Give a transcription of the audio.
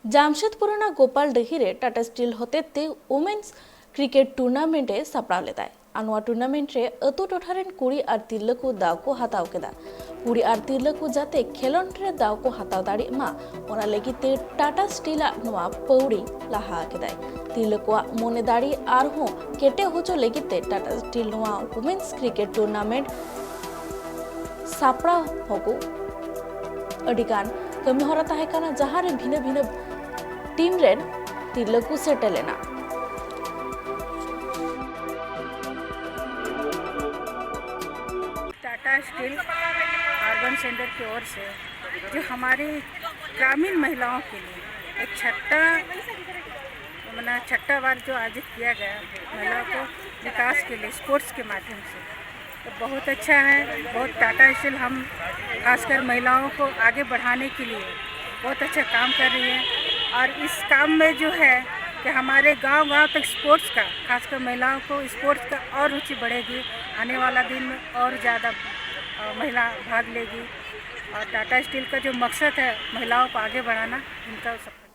জামশেদপুরনা গোপালডিহিরে tata steel होते women's cricket टूर्नामेंटे सापड़ा लेदाय आनुआ tournament रे अतु टोठारेन कुड़ी और तिरला को दाव को हताव केदा कुड़ी और तिरला को जाते खेलोंड रे दाव को हताव दाड़ी मा ओना लगिते टाटा स्टील नुआ पौड़ी लाहा केदाय तिरला को मोने दाड़ी आर हो केटे होचो लगिते टाटा स्टील नुआ वुमेन्स क्रिकेट टूर्नामेंट सापड़ा होको अडिगान कमी हरा ताहेकाना जहां रे भिन्न भिन्न टीम रेन तिरला को सेटलेना टाटा स्टील अर्बन सेंटर की ओर से जो हमारी ग्रामीण महिलाओं के लिए एक छठा बार जो आयोजित किया गया महिलाओं को विकास के लिए स्पोर्ट्स के माध्यम से, तो बहुत अच्छा है। बहुत टाटा स्टील हम खासकर महिलाओं को आगे बढ़ाने के लिए बहुत अच्छा काम कर रही है और इस काम में जो है कि हमारे गांव-गांव तक स्पोर्ट्स का, खासकर महिलाओं को स्पोर्ट्स का और रुचि बढ़ेगी। आने वाला दिन में और ज़्यादा महिला भाग लेगी और टाटा स्टील का जो मकसद है महिलाओं को आगे बढ़ाना, इनका सफल